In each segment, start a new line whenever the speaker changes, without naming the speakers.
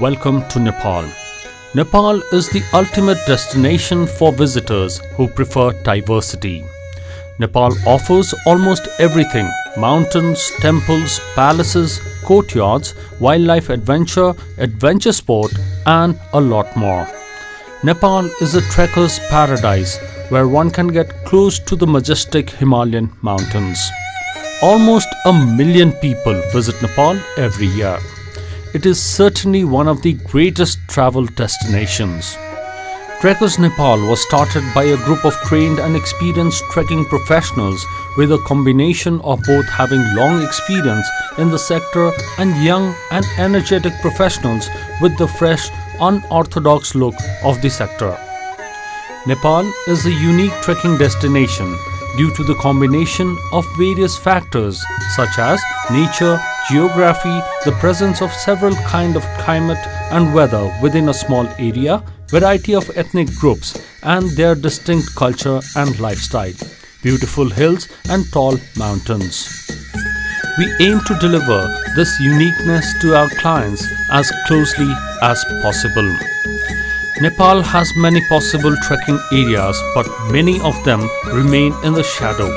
welcome to Nepal. Nepal is the ultimate destination for visitors who prefer diversity. Nepal offers almost everything: mountains, temples, palaces, courtyards, wildlife adventure, adventure sport, and a lot more. Nepal is a trekker's paradise where one can get close to the majestic Himalayan mountains. Almost 1 million people visit Nepal every year. It is certainly one of the greatest travel destinations. Trekker Nepal was started by a group of trained and experienced trekking professionals with a combination of both having long experience in the sector and young and energetic professionals with the fresh, unorthodox look of the sector. Nepal is a unique trekking destination due to the combination of various factors such as nature, geography, the presence of several kinds of climate and weather within a small area, variety of ethnic groups and their distinct culture and lifestyle, beautiful hills and tall mountains. We aim to deliver this uniqueness to our clients as closely as possible. Nepal has many possible trekking areas, but many of them remain in the shadow.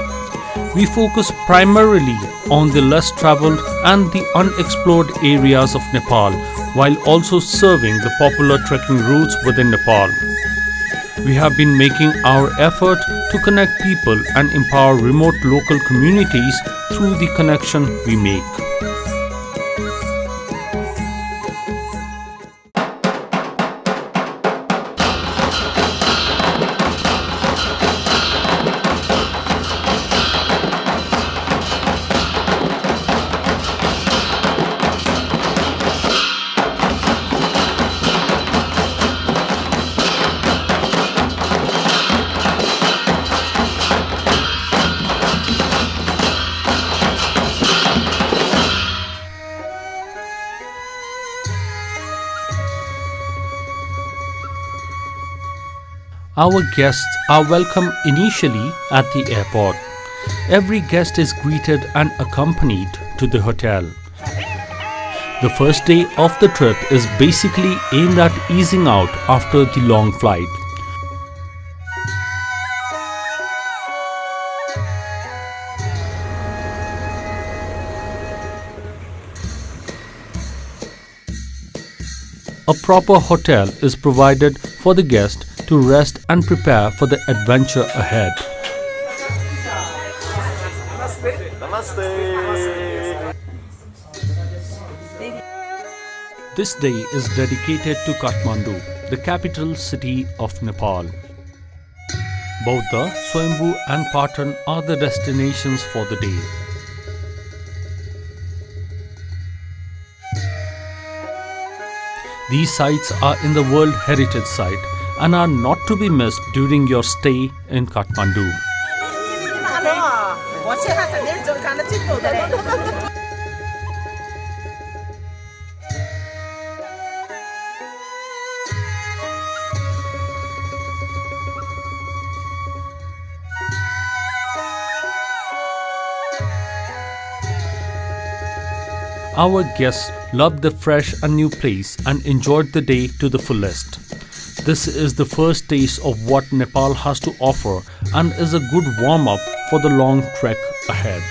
We focus primarily on the less traveled and the unexplored areas of Nepal, while also serving the popular trekking routes within Nepal. We have been making our effort to connect people and empower remote local communities through the connection we make. Our guests are welcome initially at the airport. Every guest is greeted and accompanied to the hotel. The first day of the trip is basically aimed at easing out after the long flight. A proper hotel is provided for the guest to rest and prepare for the adventure ahead. This day is dedicated to Kathmandu, the capital city of Nepal. Both the Swayambhu and Patan are the destinations for the day. These sites are in the World Heritage Site and are not to be missed during your stay in Kathmandu. Our guests loved the fresh and new place and enjoyed the day to the fullest. This is the first taste of what Nepal has to offer and is a good warm-up for the long trek ahead.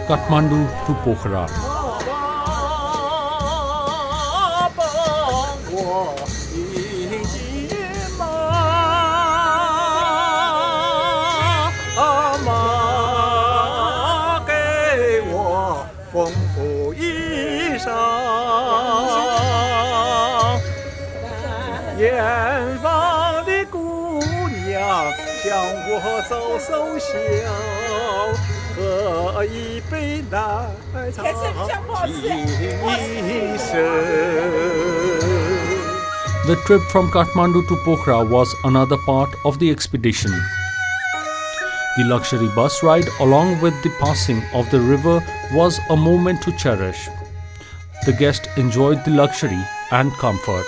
Kathmandu to Pokhara.
手笑，喝一杯奶茶提神。
The trip from Kathmandu to Pokhara was another part of the expedition. The luxury bus ride along with the passing of the river was a moment to cherish. The guests enjoyed the luxury and comfort.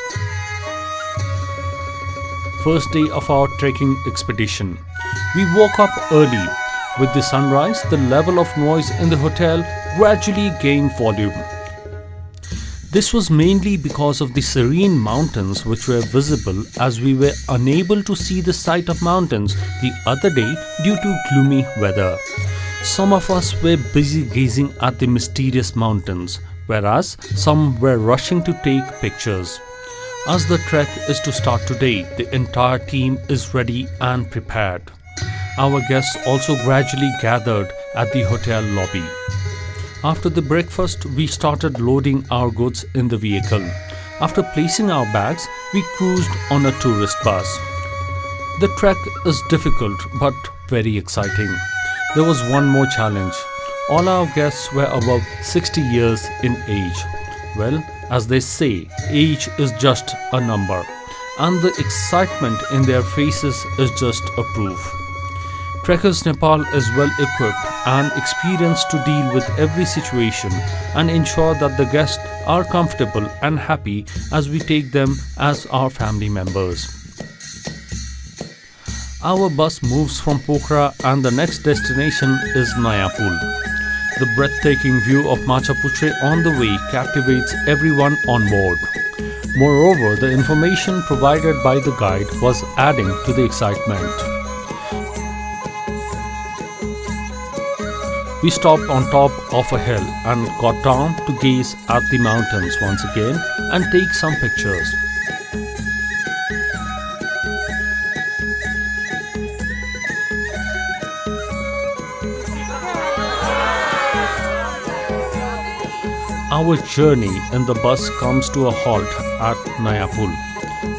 First day of our trekking expedition. We woke up early. With the sunrise, the level of noise in the hotel gradually gained volume. This was mainly because of the serene mountains which were visible, as we were unable to see the sight of mountains the other day due to gloomy weather. Some of us were busy gazing at the mysterious mountains, whereas some were rushing to take pictures. As the trek is to start today, the entire team is ready and prepared. Our guests also gradually gathered at the hotel lobby. After the breakfast, we started loading our goods in the vehicle. After placing our bags, we cruised on a tourist bus. The trek is difficult but very exciting. There was one more challenge. All our guests were above 60 years in age. Well, as they say, age is just a number, and the excitement in their faces is just a proof. Trekker Nepal is well equipped and experienced to deal with every situation and ensure that the guests are comfortable and happy as we take them as our family members. Our bus moves from Pokhara and the next destination is Nayapul. The breathtaking view of Machapuchre on the way captivates everyone on board. Moreover, the information provided by the guide was adding to the excitement. We stopped on top of a hill and got down to gaze at the mountains once again and take some pictures. Our journey in the bus comes to a halt at Nayapul.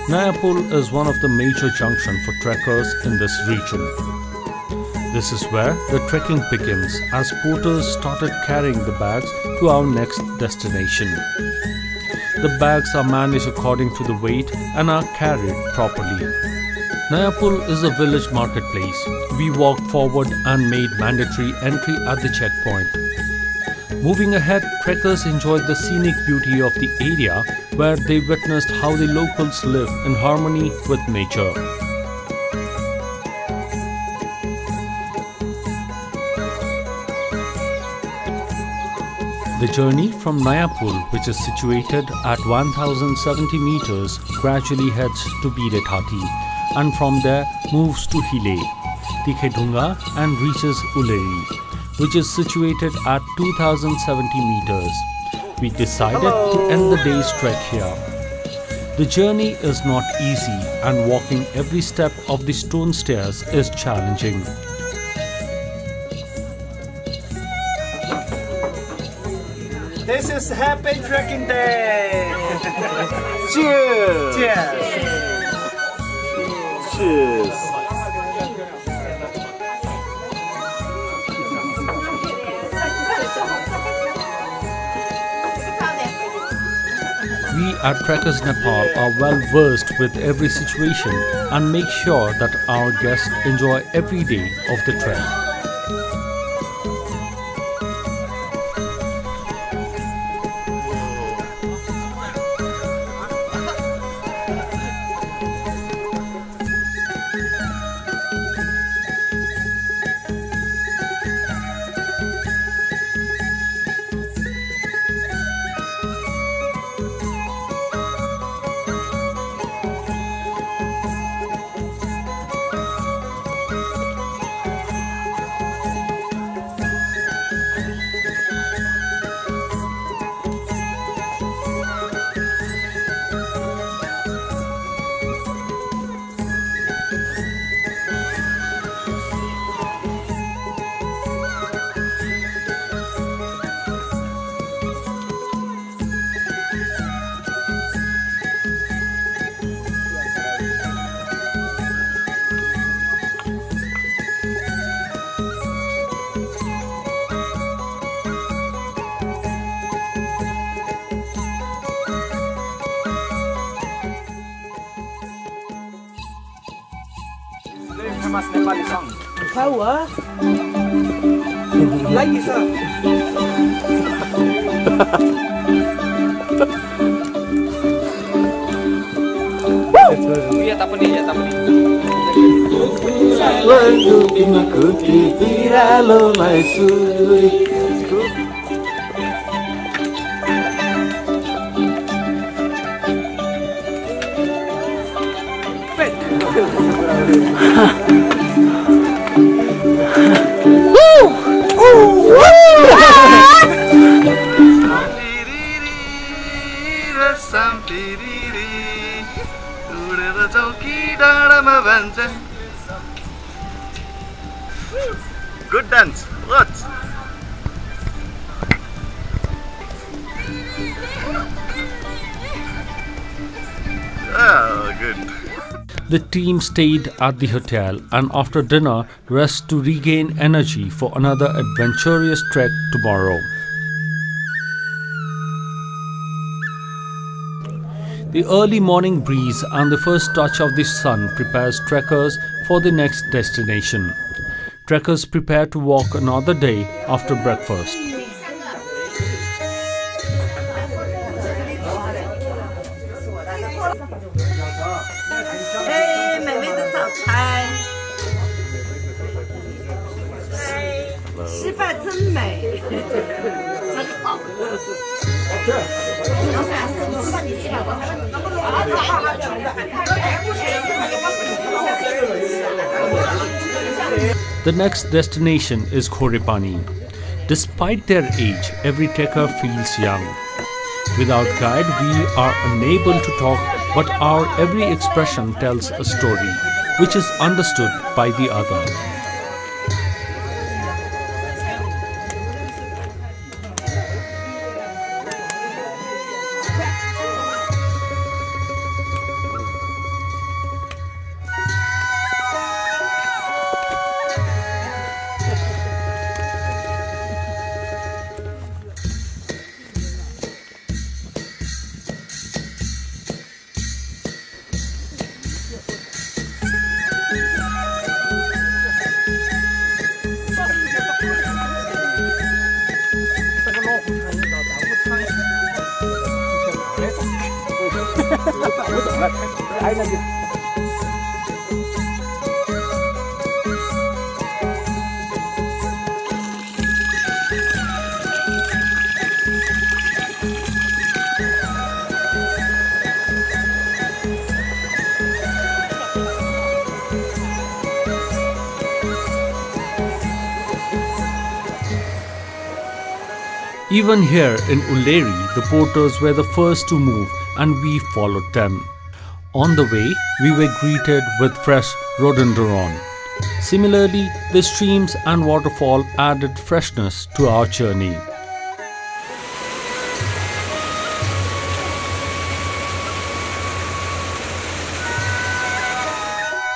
Nayapul is one of the major junctions for trekkers in this region. This is where the trekking begins as porters started carrying the bags to our next destination. The bags are managed according to the weight and are carried properly. Nayapul is a village marketplace. We walked forward and made mandatory entry at the checkpoint. Moving ahead, trekkers enjoyed the scenic beauty of the area where they witnessed how the locals live in harmony with nature. The journey from Nayapul, which is situated at 1070 meters, gradually heads to Biretati and from there moves to Hile, Tikhedunga and reaches Uleri, which is situated at 2070 meters. We decided to end the day's trek here. The journey is not easy and walking every step of the stone stairs is challenging.
This is happy trekking day. Cheers. Cheers. Cheers.
We at Trekker Nepal are well versed with every situation and make sure that our guests enjoy every day of the trek.
famous Nepali song.
Tahu ah? Lagi sah.
Ya tak apa ni.
Lagu mengikuti irama suri.
Good dance. What? Oh, good.
The team stayed at the hotel and after dinner rest to regain energy for another adventurous trek tomorrow. The early morning breeze and the first touch of the sun prepares trekkers for the next destination. Trekkers prepare to walk another day after breakfast. The next destination is Khorepani. Despite their age, every trekker feels young. Without guide, we are unable to talk, but our every expression tells a story, which is understood by the other. Even here in Ulleri, the porters were the first to move and we followed them. On the way, we were greeted with fresh rhododendron. Similarly, the streams and waterfall added freshness to our journey.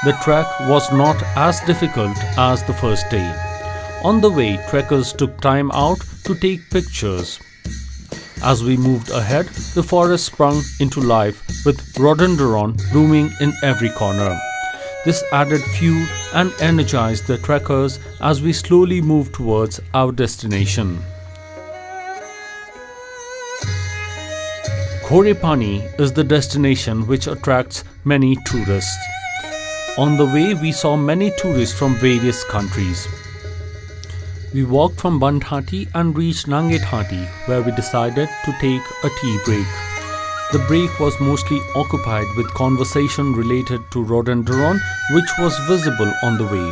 The trek was not as difficult as the first day. On the way, trekkers took time out to take pictures. As we moved ahead, the forest sprung into life with rhododendron blooming in every corner. This added fuel and energized the trekkers as we slowly moved towards our destination. Khorepani is the destination which attracts many tourists. On the way, we saw many tourists from various countries. We walked from Bandhati and reached Nangethati, where we decided to take a tea break. The break was mostly occupied with conversation related to rhododendron, which was visible on the way.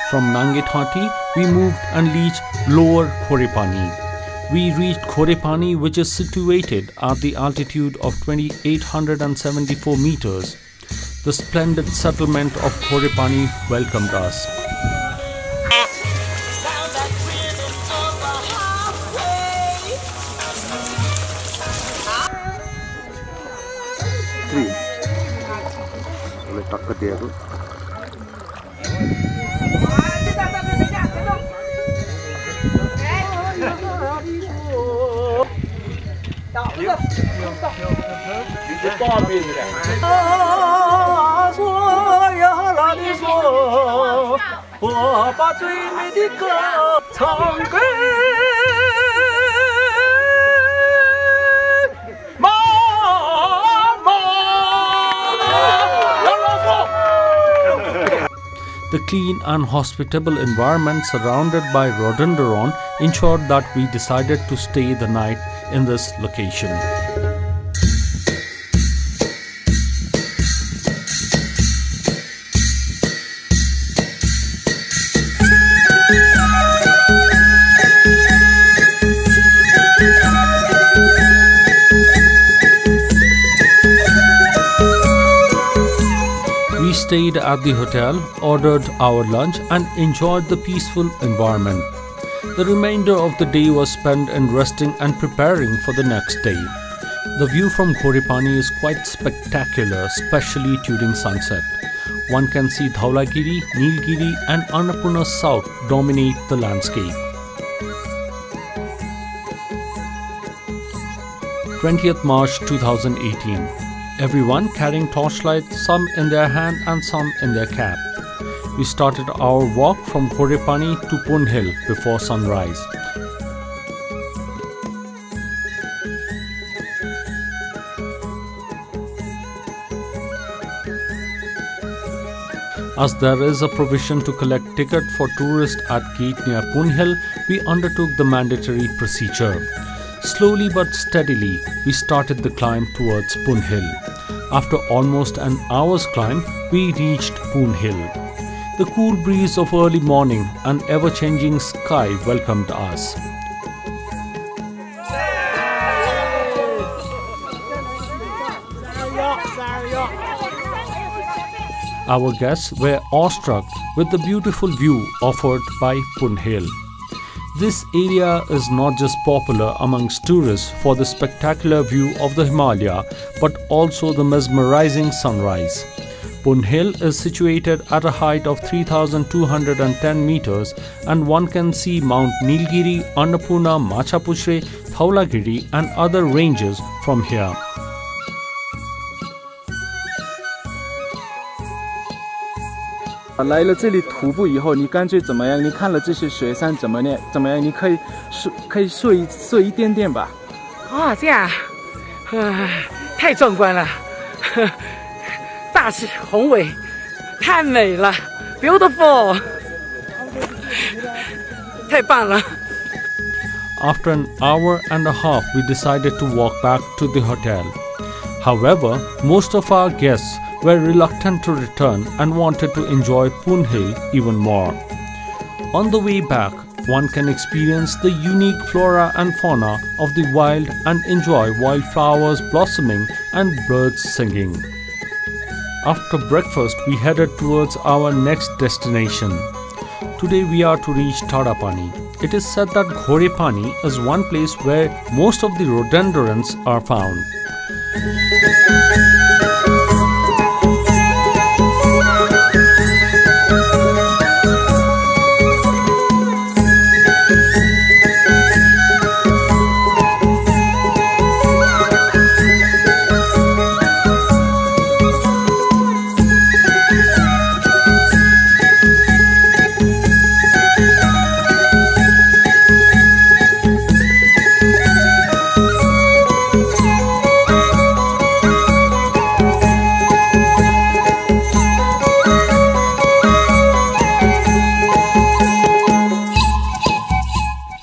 From Nangethati, we moved and reached Lower Khorepani. We reached Khorepani, which is situated at the altitude of 2,874 meters. The splendid settlement of Khorepani welcomed us.
啊，说呀啦的说，我把最美的歌唱给妈妈。
The clean and hospitable environment surrounded by rhododendron ensured that we decided to stay the night in this location. We stayed at the hotel, ordered our lunch and enjoyed the peaceful environment. The remainder of the day was spent in resting and preparing for the next day. The view from Ghorepani is quite spectacular, especially during sunset. One can see Dhaulagiri, Nilgiri and Annapurna South dominate the landscape. 20th March 2018. Everyone carrying torchlights, some in their hand and some in their cap. We started our walk from Ghorepani to Pun Hill before sunrise. As there is a provision to collect ticket for tourists at gate near Pun Hill, we undertook the mandatory procedure. Slowly but steadily, we started the climb towards Pun Hill. After almost an hour's climb, we reached Pun Hill. The cool breeze of early morning and ever-changing sky welcomed us. Our guests were awestruck with the beautiful view offered by Pun Hill. This area is not just popular amongst tourists for the spectacular view of the Himalaya, but also the mesmerizing sunrise. Pun Hill is situated at a height of 3,210 meters and one can see Mount Nilgiri, Annapurna, Machapuchre, Dhaulagiri and other ranges from here.
来了这里徒步以后，你感觉怎么样？你看了这些雪山怎么样？你可以说一点点吧。
哦，这样，太壮观了，大气宏伟，太美了 ，beautiful， 太棒了。
After an hour and a half, we decided to walk back to the hotel. However, most of our guests were reluctant to return and wanted to enjoy Pun Hill even more. On the way back, one can experience the unique flora and fauna of the wild and enjoy wildflowers blossoming and birds singing. After breakfast, we headed towards our next destination. Today we are to reach Tadapani. It is said that Ghorepani is one place where most of the rhododendrons are found.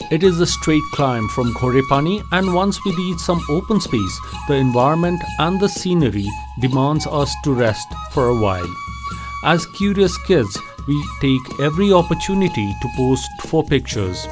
It is a straight climb from Ghorepani, and once we reach some open space, the environment and the scenery demands us to rest for a while. As curious kids, we take every opportunity to post for pictures.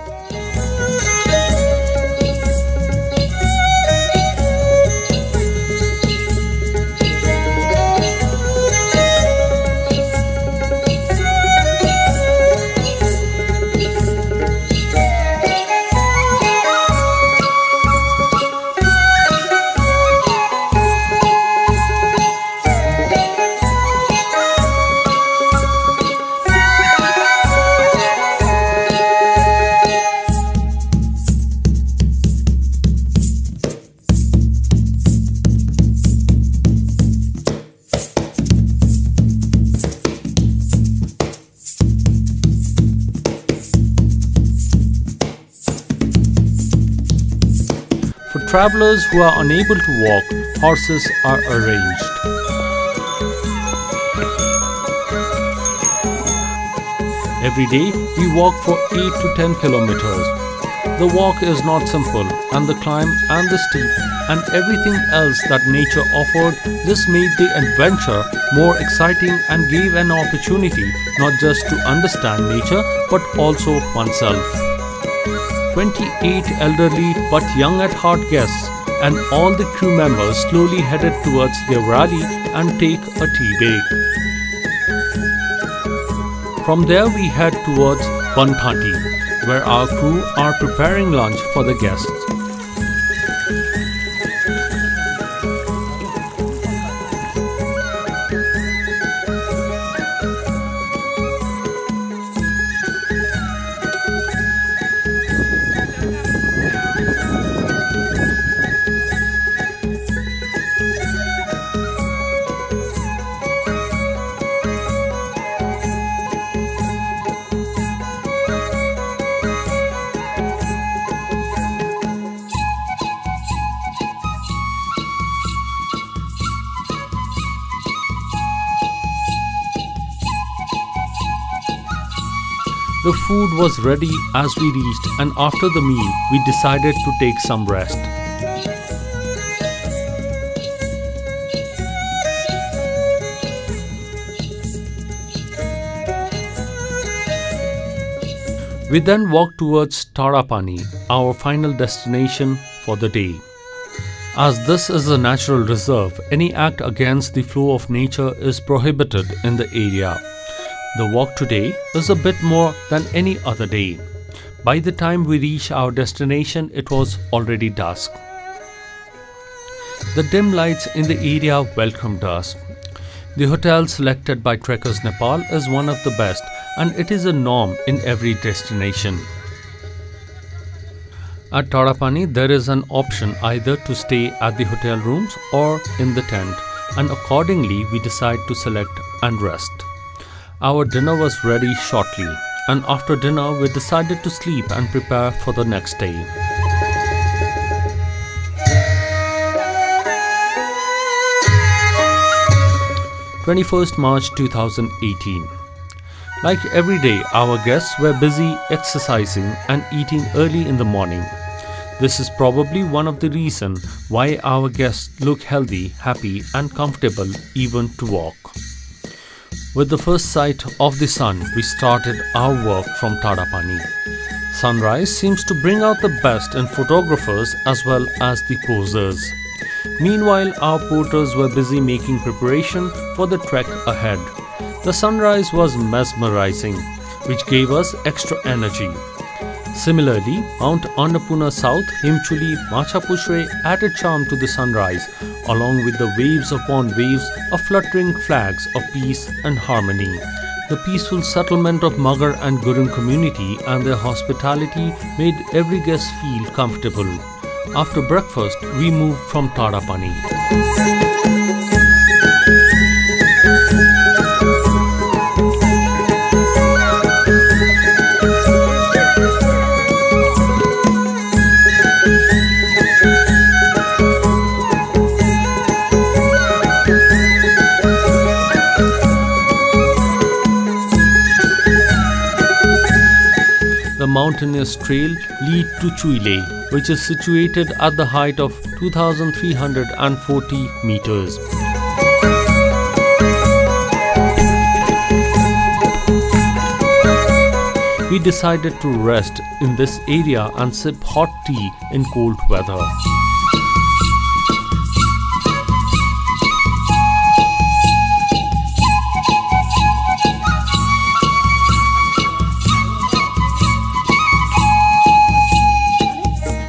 travelers who are unable to walk, horses are arranged. Every day, we walk for 8 to 10 kilometers. The walk is not simple, and the climb and the steep and everything else that nature offered, this made the adventure more exciting and gave an opportunity not just to understand nature but also oneself. 28 elderly but young at heart guests and all the crew members slowly headed towards their rally and take a tea break. From there we head towards Banthati, where our crew are preparing lunch for the guests. The food was ready as we reached, and after the meal, we decided to take some rest. We then walked towards Tarapani, our final destination for the day. As this is a natural reserve, any act against the flow of nature is prohibited in the area. The walk today is a bit more than any other day. By the time we reached our destination, it was already dusk. The dim lights in the area welcomed us. The hotel selected by Trekker Nepal is one of the best, and it is a norm in every destination. At Tarapani, there is an option either to stay at the hotel rooms or in the tent, and accordingly we decide to select and rest. Our dinner was ready shortly, and after dinner we decided to sleep and prepare for the next day. March 2018. Like every day, our guests were busy exercising and eating early in the morning. This is probably one of the reasons why our guests look healthy, happy and comfortable even to walk. With the first sight of the sun, we started our work from Tarapani. Sunrise seems to bring out the best in photographers as well as the posers. Meanwhile, our porters were busy making preparation for the trek ahead. The sunrise was mesmerizing, which gave us extra energy. Similarly, Mount Annapurna South, Himchuli, Machapuchre added charm to the sunrise, along with the waves upon waves of fluttering flags of peace and harmony. The peaceful settlement of Magar and Gurung community and their hospitality made every guest feel comfortable. After breakfast, we moved from Tarapani. The mountainous trail lead to Chuile, which is situated at the height of 2,340 meters. We decided to rest in this area and sip hot tea in cold weather.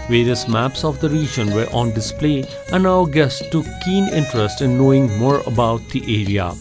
Various maps of the region were on display, and our guests took keen interest in knowing more about the area.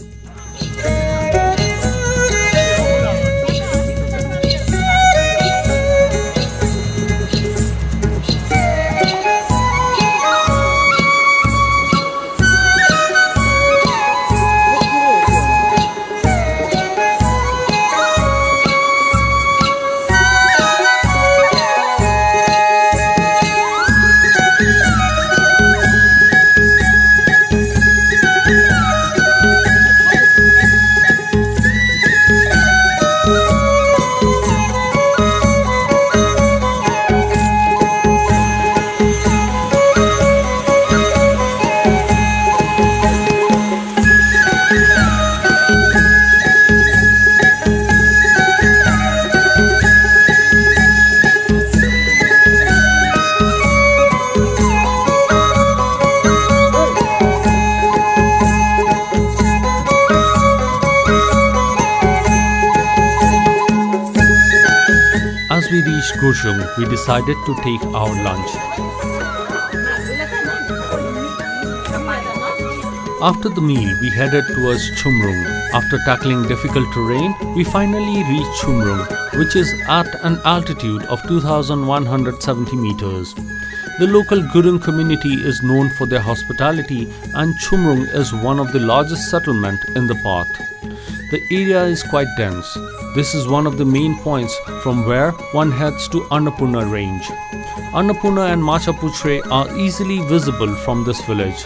reached Gushung, we decided to take our lunch. After the meal, we headed towards Chumrung. After tackling difficult terrain, we finally reached Chumrung, which is at an altitude of 2,170 meters. The local Gurung community is known for their hospitality, and Chumrung is one of the largest settlements in the path. The area is quite dense. This is one of the main points from where one heads to Annapurna range. Annapurna and Machapuchre are easily visible from this village.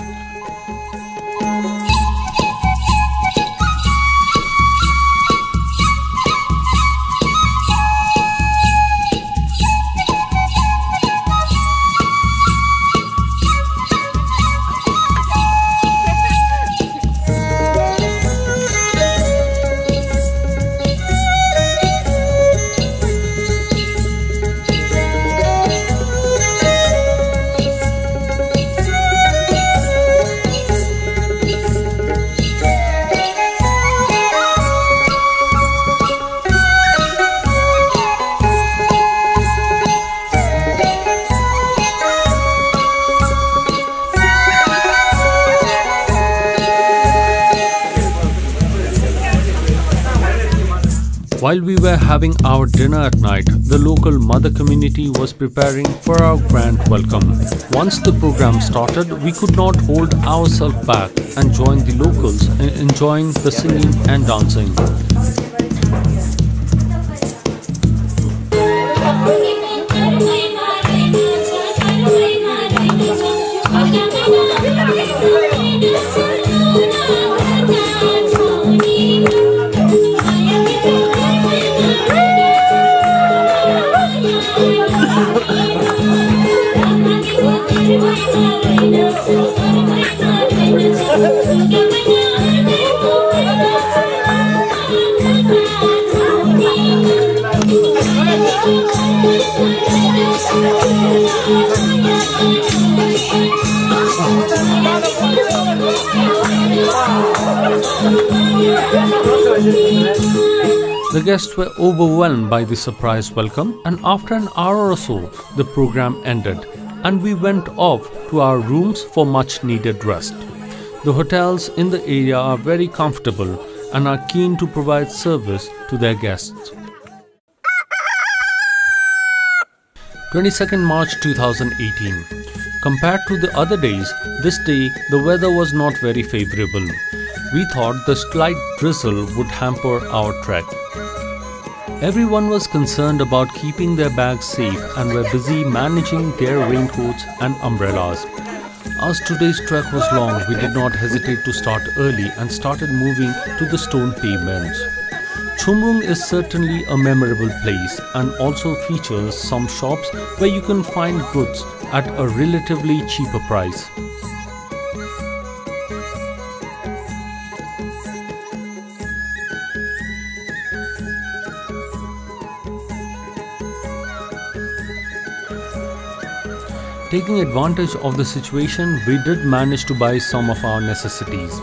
While we were having our dinner at night, the local mother community was preparing for our grand welcome. Once the program started, we could not hold ourselves back and joined the locals in enjoying the singing and dancing. The guests were overwhelmed by the surprise welcome, and after an hour or so, the program ended and we went off to our rooms for much needed rest. The hotels in the area are very comfortable and are keen to provide service to their guests. 22nd March 2018. Compared to the other days, this day the weather was not very favorable. We thought the slight drizzle would hamper our trek. Everyone was concerned about keeping their bags safe and were busy managing their raincoats and umbrellas. As today's trek was long, we did not hesitate to start early and started moving to the stone pavements. Chumrung is certainly a memorable place and also features some shops where you can find goods at a relatively cheaper price. Taking advantage of the situation, we did manage to buy some of our necessities.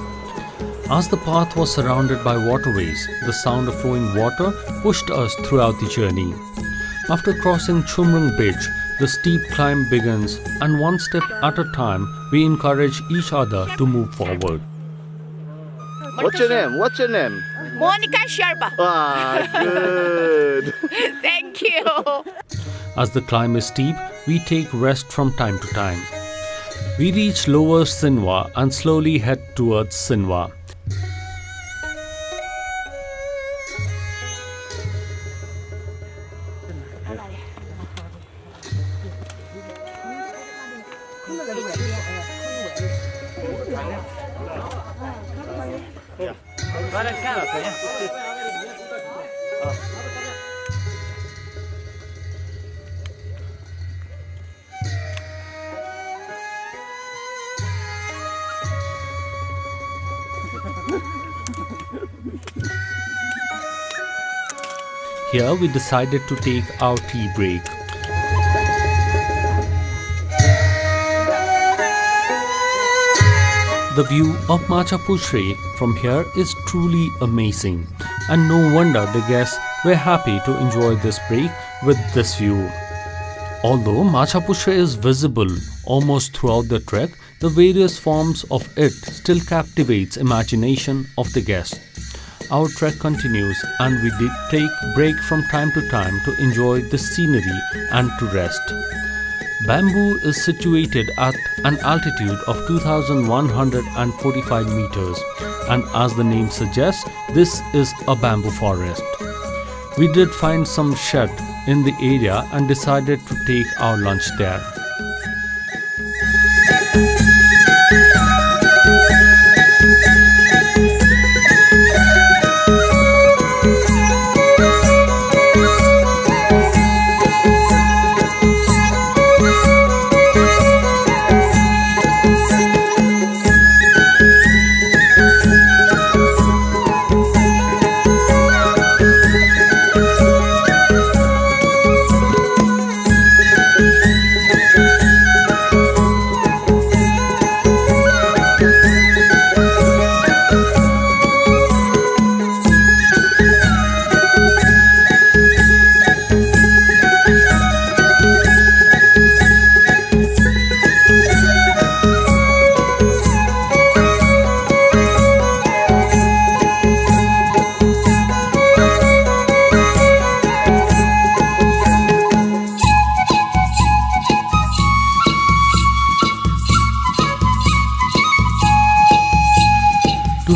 As the path was surrounded by waterways, the sound of flowing water pushed us throughout the journey. After crossing Chumrung Bridge, the steep climb begins, and one step at a time, we encourage each other to move forward.
What's your name? What's your name?
Monica Sherpa.
Ah, good.
Thank you.
As the climb is steep, we take rest from time to time. We reach lower Sinwa and slowly head towards Sinwa. Here we decided to take our tea break. The view of Machapuchre from here is truly amazing, and no wonder the guests were happy to enjoy this break with this view. Although Macha Pushpa is visible almost throughout the trek, the various forms of it still captivates imagination of the guest. Our trek continues and we did take break from time to time to enjoy the scenery and to rest. Bamboo is situated at an altitude of 2145 meters, and as the name suggests, this is a bamboo forest. We did find some shed in the area and decided to take our lunch there.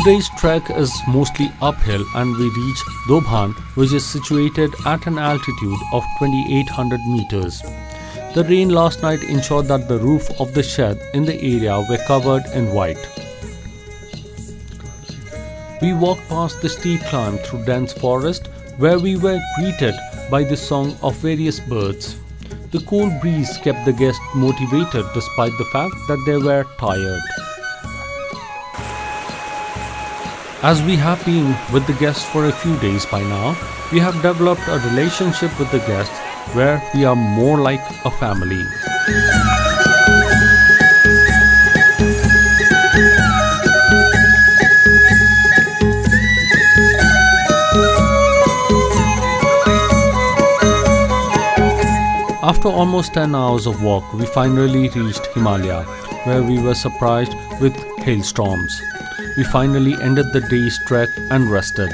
Today's trek is mostly uphill and we reach Dobhan, which is situated at an altitude of 2800 meters. The rain last night ensured that the roof of the shed in the area were covered in white. We walked past the steep climb through dense forest where we were greeted by the song of various birds. The cool breeze kept the guests motivated despite the fact that they were tired. As we have been with the guests for a few days by now, we have developed a relationship with the guests where we are more like a family. After almost 10 hours of walk, we finally reached Himalaya, where we were surprised with hailstorms. We finally ended the day's trek and rested.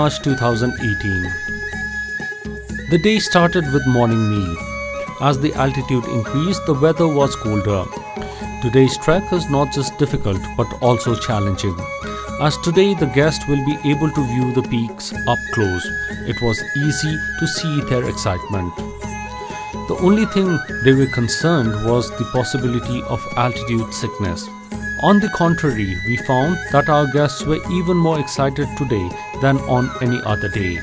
March 2018. The day started with morning meal. As the altitude increased, the weather was colder. Today's trek is not just difficult but also challenging, as today the guest will be able to view the peaks up close. It was easy to see their excitement. The only thing they were concerned was the possibility of altitude sickness. On the contrary, we found that our guests were even more excited today than on any other day.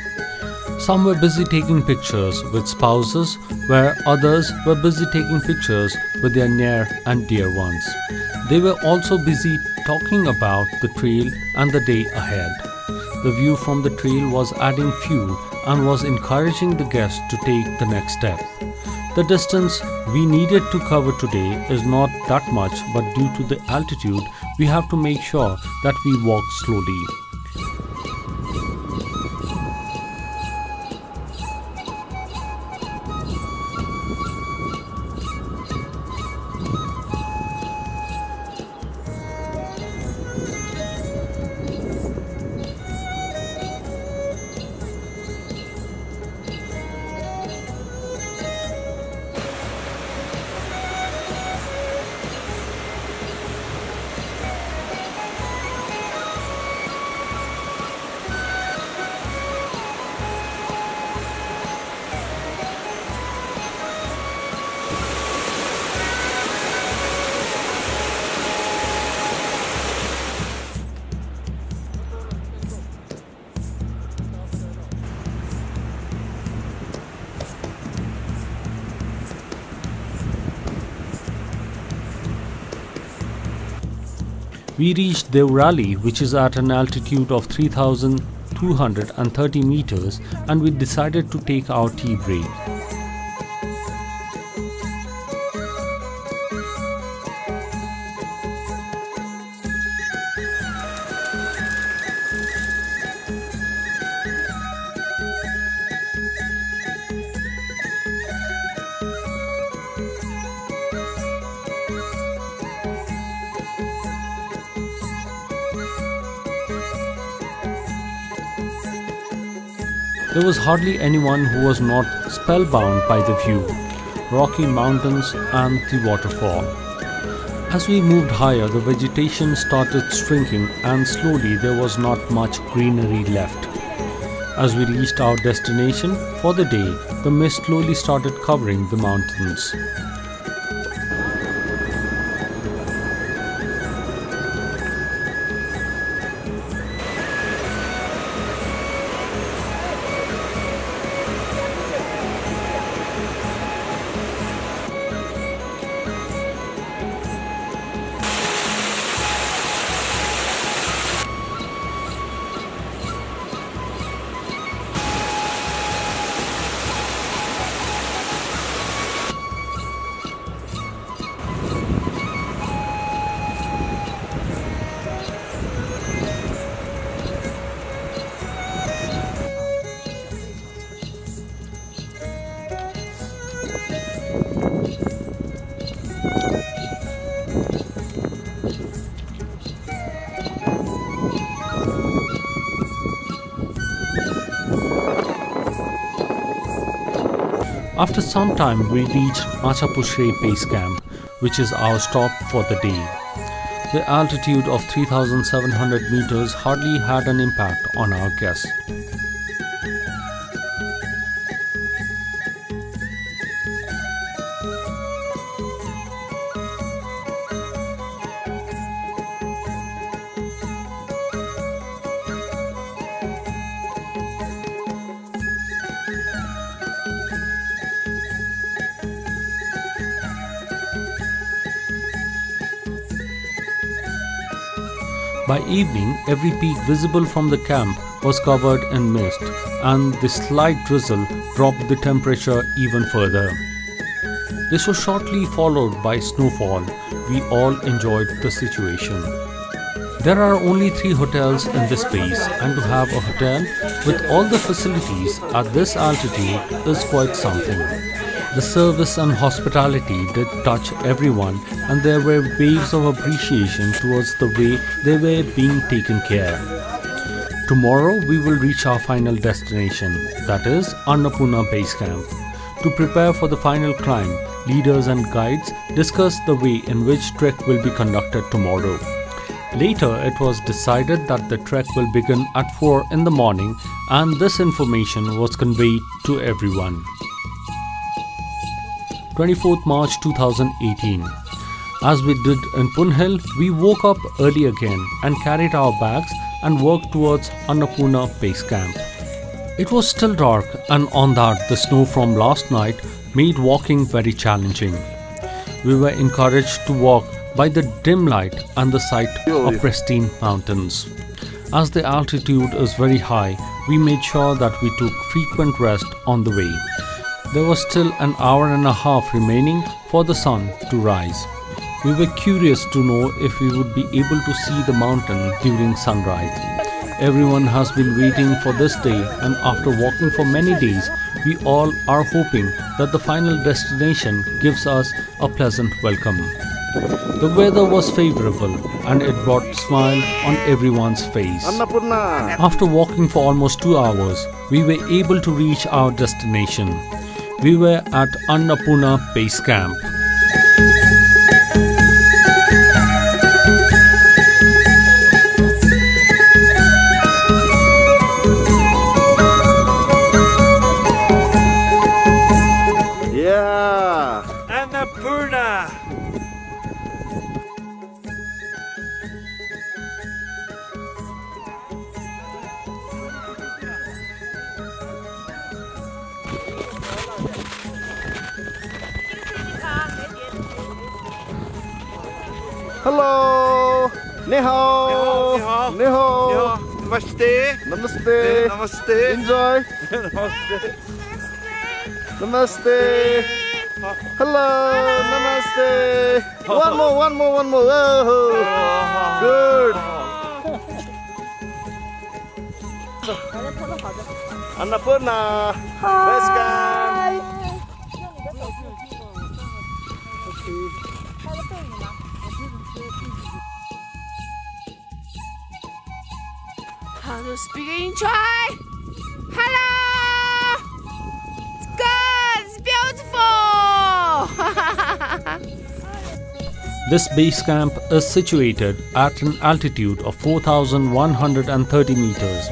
Some were busy taking pictures with spouses, where others were busy taking pictures with their near and dear ones. They were also busy talking about the trail and the day ahead. The view from the trail was adding fuel and was encouraging the guests to take the next step. The distance we needed to cover today is not that much, but due to the altitude, we have to make sure that we walk slowly. We reached Devrali, which is at an altitude of 3,230 meters, and we decided to take our tea break. There was hardly anyone who was not spellbound by the view, rocky mountains and the waterfall. As we moved higher, the vegetation started shrinking and slowly there was not much greenery left. As we reached our destination for the day, the mist slowly started covering the mountains. After some time, we reached Annapurna Base Camp, which is our stop for the day. The altitude of 3,700 meters hardly had an impact on our guests. By evening, every peak visible from the camp was covered in mist, and the slight drizzle dropped the temperature even further. This was shortly followed by snowfall. We all enjoyed the situation. There are only 3 hotels in this base, and to have a hotel with all the facilities at this altitude is quite something. The service and hospitality did touch everyone, and there were waves of appreciation towards the way they were being taken care. Tomorrow we will reach our final destination, that is Annapurna Base Camp. To prepare for the final climb, leaders and guides discussed the way in which trek will be conducted tomorrow. Later, it was decided that the trek will begin at 4 in the morning, and this information was conveyed to everyone. 24th March 2018. As we did in Punhil, we woke up early again and carried our bags and worked towards Annapurna Base Camp. It was still dark, and on that the snow from last night made walking very challenging. We were encouraged to walk by the dim light and the sight of pristine mountains. As the altitude is very high, we made sure that we took frequent rest on the way. There was still an hour and a half remaining for the sun to rise. We were curious to know if we would be able to see the mountain during sunrise. Everyone has been waiting for this day, and after walking for many days, we all are hoping that the final destination gives us a pleasant welcome. The weather was favorable and it brought a smile on everyone's face.
Annapurna.
After walking for almost 2 hours, we were able to reach our destination. We were at Annapurna Base Camp.
Yeah.
Annapurna.
Hello. Ni hao.
Ni hao.
Ni hao.
Yo, namaste.
Namaste.
Namaste.
Enjoy. Namaste. Hello. Namaste. One more. Oh. Good. Annapurna. Base camp.
How to speak in Chai? Hello. It's good. It's beautiful.
This base camp is situated at an altitude of 4,130 meters.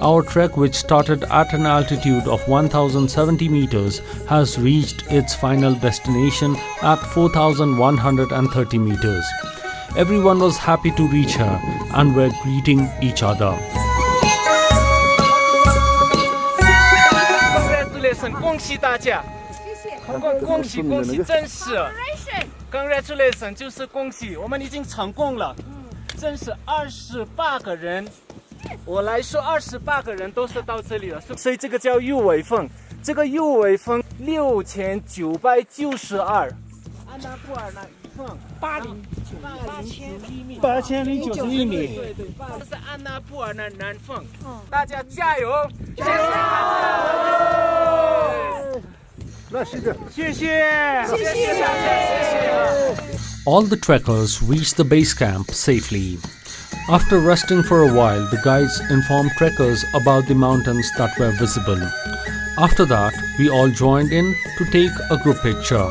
Our trek, which started at an altitude of 1,070 meters, has reached its final destination at 4,130 meters. Everyone was happy to reach her and were greeting each other.
Congratulations，恭喜大家！恭喜，真是 ！Congratulations， 就是恭喜，我们已经成功了，真是28个人。我来说28个人都是到这里了，所以这个叫右尾峰，这个右尾峰6992，安达布尔那一峰8091米，对，这是安达布尔那南峰，大家加油！谢谢。谢谢。
All the trekkers reached the base camp safely. After resting for a while, the guides informed trekkers about the mountains that were visible. After that, we all joined in to take a group picture.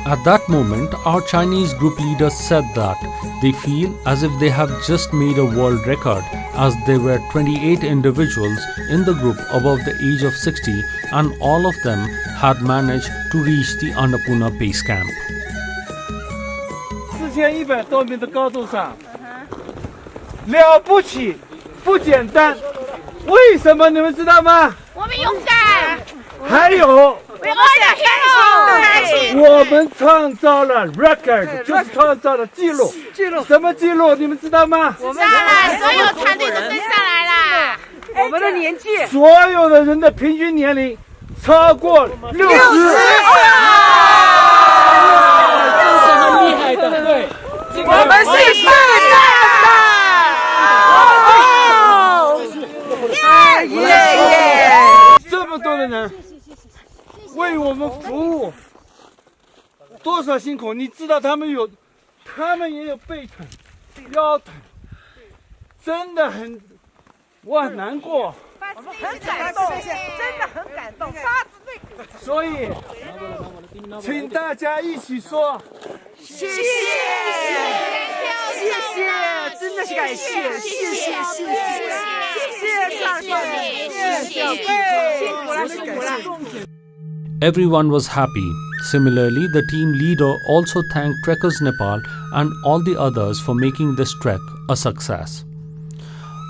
At that moment, our Chinese group leader said that they feel as if they have just made a world record, as there were 28 individuals in the group above the age of 60 and all of them had managed to reach the Annapurna base camp.
4100多米的高度上，了不起，不简单。为什么你们知道吗？
我们勇敢。
还有，
我们
我们创造了 record， 就是创造了记录。什么记录？你们知道吗？
我们所有团队都跟上来了。
我们的年纪，
所有的人的平均年龄超过60。这是很厉害的，对。
我们是最大的。
这么多的人为我们服务，多少辛苦！你知道他们也有背疼、腰疼，真的很，我很难过。
我们很感动，真的很感动，发自内心。
所以，请大家一起说
谢谢，真的是感谢，谢谢上天，辛苦了。
Everyone was happy. Similarly, the team leader also thanked Trekkers Nepal and all the others for making this trek a success.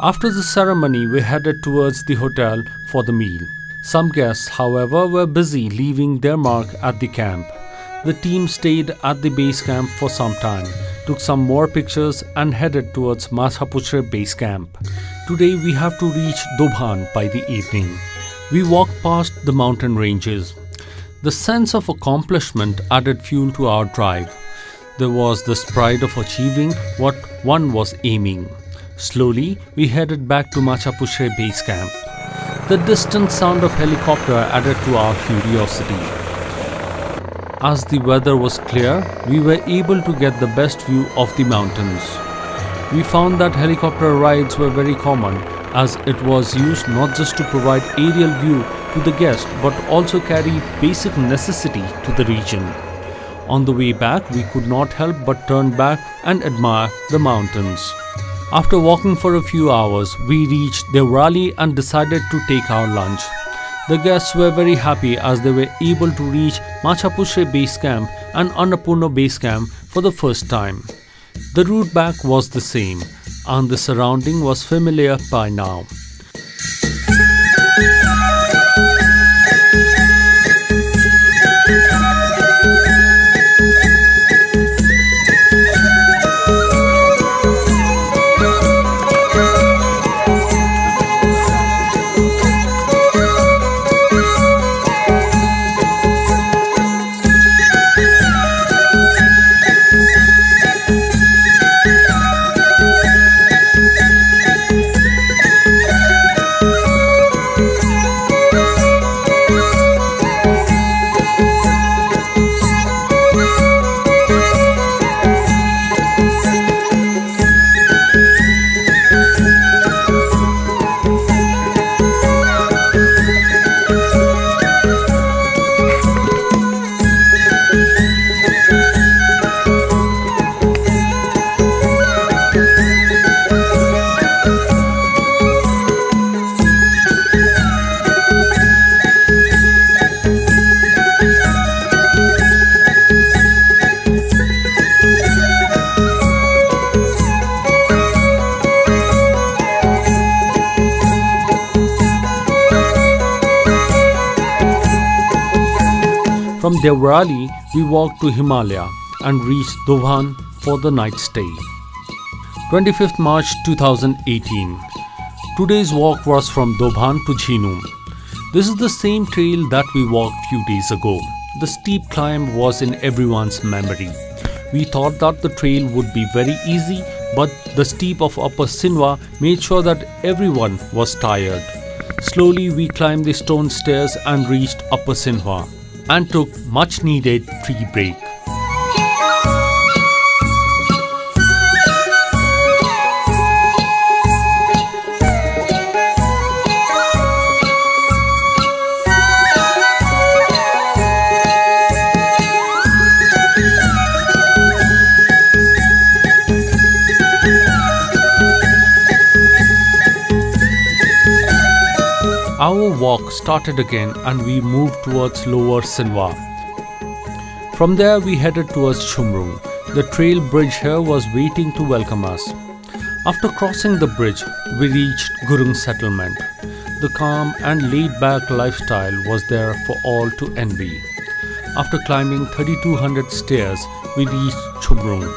After the ceremony, we headed towards the hotel for the meal. Some guests, however, were busy leaving their mark at the camp. The team stayed at the base camp for some time, took some more pictures and headed towards Machapuchre base camp. Today we have to reach Dobhan by the evening. We walked past the mountain ranges. The sense of accomplishment added fuel to our drive. There was this pride of achieving what one was aiming. Slowly, we headed back to Machapuchre base camp. The distant sound of helicopter added to our curiosity. As the weather was clear, we were able to get the best view of the mountains. We found that helicopter rides were very common, as it was used not just to provide aerial view to the guest but also carry basic necessity to the region. On the way back, we could not help but turn back and admire the mountains. After walking for a few hours, we reached Devrali and decided to take our lunch. The guests were very happy as they were able to reach Machapuchre base camp and Annapurna base camp for the first time. The route back was the same, and the surrounding was familiar by now. From Devrali, we walked to Himalaya and reached Dobhan for the night stay. 25th March 2018. Today's walk was from Dobhan to Jhinu. This is the same trail that we walked few days ago. The steep climb was in everyone's memory. We thought that the trail would be very easy, but the steep of Upper Sinwa made sure that everyone was tired. Slowly we climbed the stone stairs and reached Upper Sinwa and took much needed tea break. Our walk started again and we moved towards Lower Sinwa. From there we headed towards Chumrung. The trail bridge here was waiting to welcome us. After crossing the bridge, we reached Gurung settlement. The calm and laid-back lifestyle was there for all to envy. After climbing 3200 stairs, we reached Chumrung.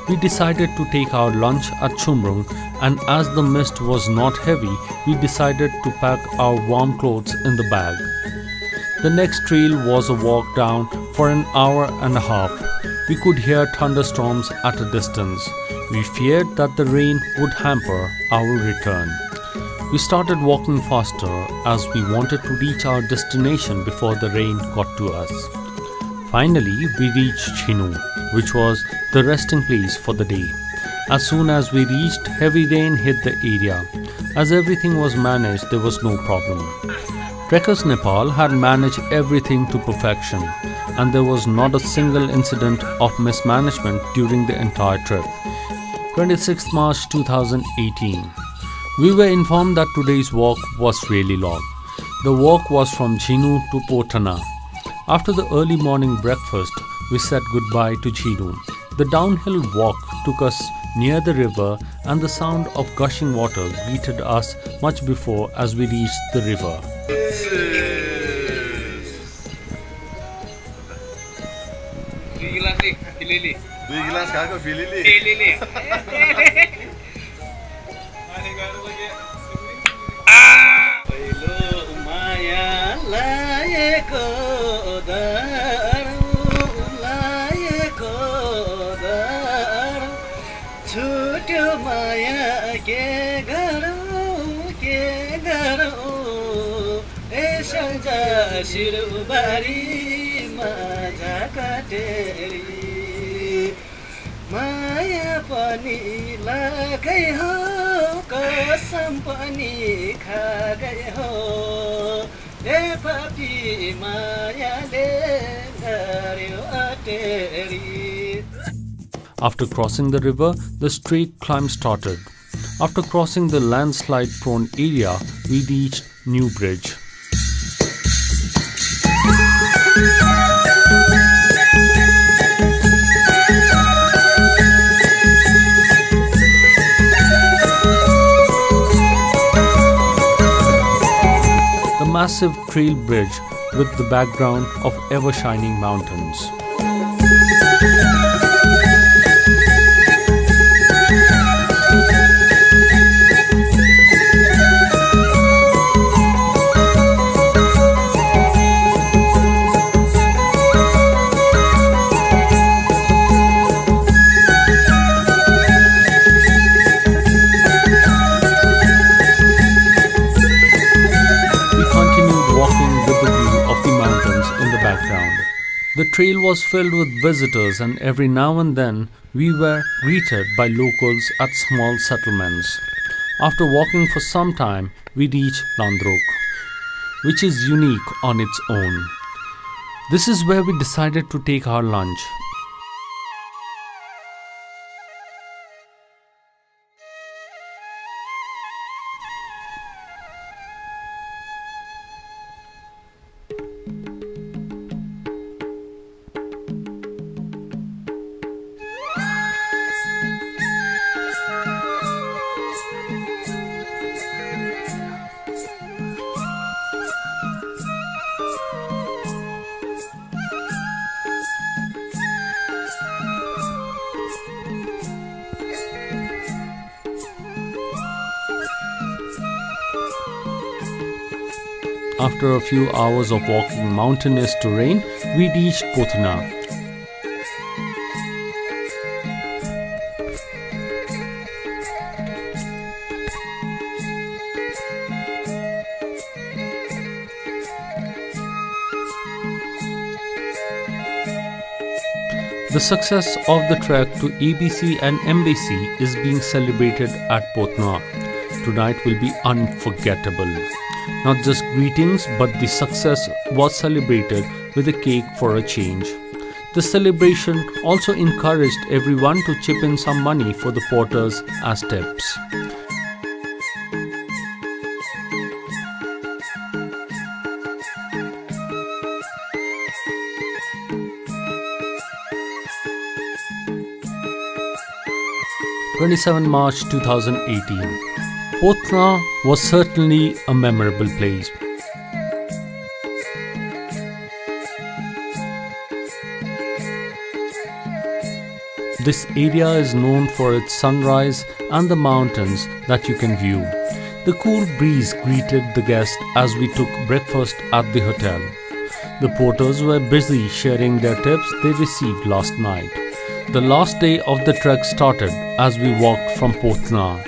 We decided to take our lunch at Chumrung, and as the mist was not heavy, we decided to pack our warm clothes in the bag. The next trail was a walk down for an hour and a half. We could hear thunderstorms at a distance. We feared that the rain would hamper our return. We started walking faster as we wanted to reach our destination before the rain got to us. Finally, we reached Jhinu, which was the resting place for the day. As soon as we reached, heavy rain hit the area. As everything was managed, there was no problem. Trekker Nepal had managed everything to perfection, and there was not a single incident of mismanagement during the entire trip. 26th March 2018. We were informed that today's walk was really long. The walk was from Jhinu to Potana. After the early morning breakfast, we said goodbye to Jhinu. The downhill walk took us near the river, and the sound of gushing water greeted us much before as we reached the river.
माया पनि लागे हो कसम पनि खा गए हो ए पापी मायाले गर्यो अटेरी.
After crossing the river, the straight climb started. After crossing the landslide-prone area, we reached New Bridge. The massive trail bridge with the background of ever-shining mountains. The trail was filled with visitors, and every now and then we were greeted by locals at small settlements. After walking for some time, we reached Landrok, which is unique on its own. This is where we decided to take our lunch. After a few hours of walking mountainous terrain, we reached Pothna. The success of the trek to ABC and MBC is being celebrated at Pothna. Tonight will be unforgettable. Not just greetings, but the success was celebrated with a cake for a change. The celebration also encouraged everyone to chip in some money for the porters as tips. March 2018. Pothna was certainly a memorable place. This area is known for its sunrise and the mountains that you can view. The cool breeze greeted the guests as we took breakfast at the hotel. The porters were busy sharing their tips they received last night. The last day of the trek started as we walked from Pothna.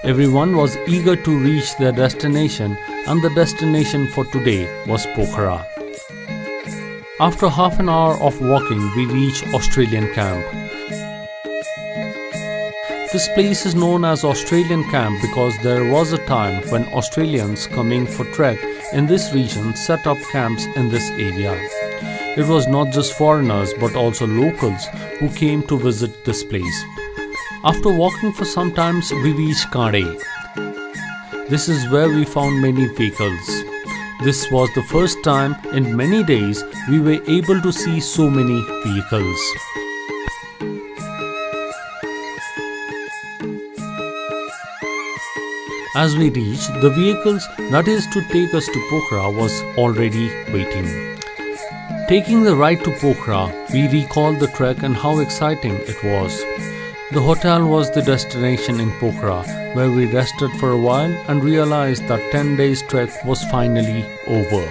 Everyone was eager to reach their destination, and the destination for today was Pokhara. After half an hour of walking, we reached Australian Camp. This place is known as Australian Camp because there was a time when Australians coming for trek in this region set up camps in this area. It was not just foreigners but also locals who came to visit this place. After walking for some time, we reached Kade. This is where we found many vehicles. This was the first time in many days we were able to see so many vehicles. As we reached, the vehicles that is to take us to Pokhara was already waiting. Taking the ride to Pokhara, we recalled the trek and how exciting it was. The hotel was the destination in Pokhara, where we rested for a while and realized that 10 days trek was finally over.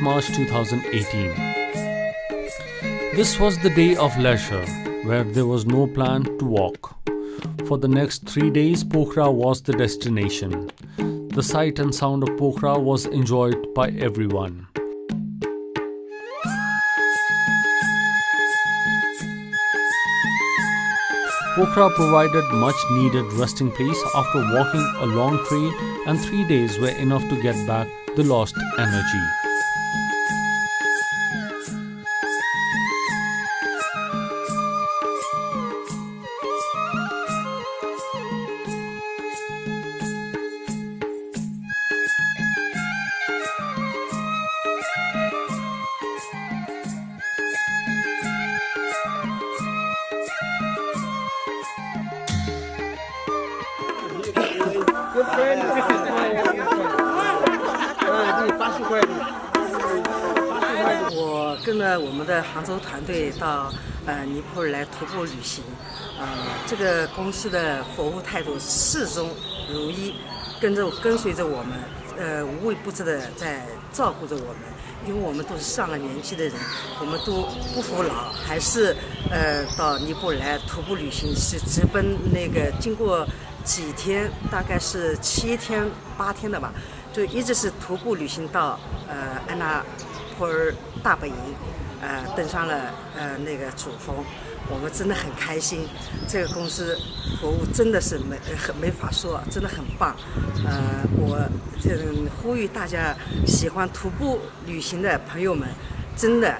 March 2018. This was the day of leisure, where there was no plan to walk. For the next 3 days, Pokhara was the destination. The sight and sound of Pokhara was enjoyed by everyone. Pokhara provided much needed resting place after walking a long trail, and 3 days were enough to get back the lost energy.
我跟着我们的杭州团队到尼泊尔来徒步旅行，这个公司的服务态度始终如一，跟随着我们，无微不至的在照顾着我们。因为我们都是上了年纪的人，我们都不服老，还是到尼泊尔来徒步旅行，是直奔那个经过几天，大概是7天8天的吧，就一直是徒步旅行到安纳普尔大本营，登上了那个主峰。我们真的很开心，这个公司服务真的是没法说，真的很棒。我呼吁大家喜欢徒步旅行的朋友们，真的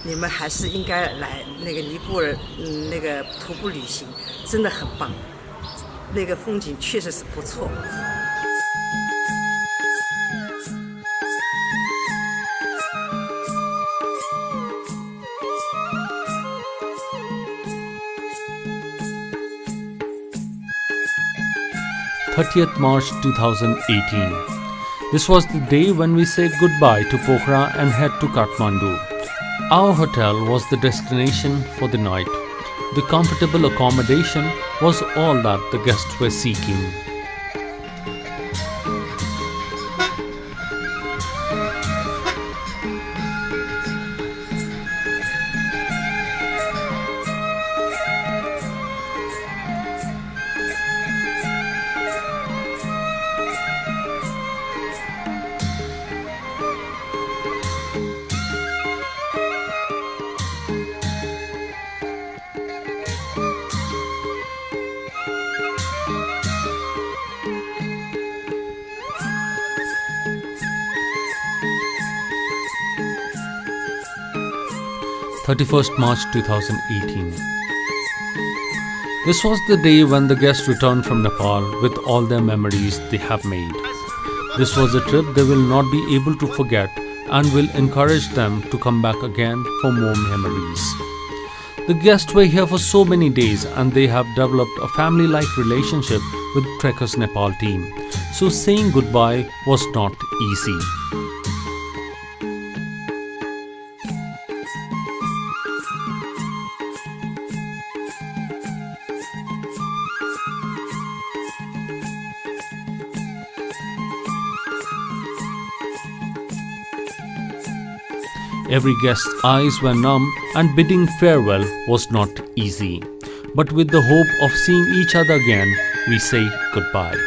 你们还是应该来那个尼泊尔，那个徒步旅行，真的很棒，那个风景确实是不错。
30th March 2018. This was the day when we say goodbye to Pokhara and head to Kathmandu. Our hotel was the destination for the night. The comfortable accommodation was all that the guests were seeking. March 2018. This was the day when the guests returned from Nepal with all their memories they have made. This was a trip they will not be able to forget and will encourage them to come back again for more memories. The guests were here for so many days and they have developed a family-like relationship with Trekker Nepal team. So saying goodbye was not easy. Every guest's eyes were numb and bidding farewell was not easy. But with the hope of seeing each other again, we say goodbye.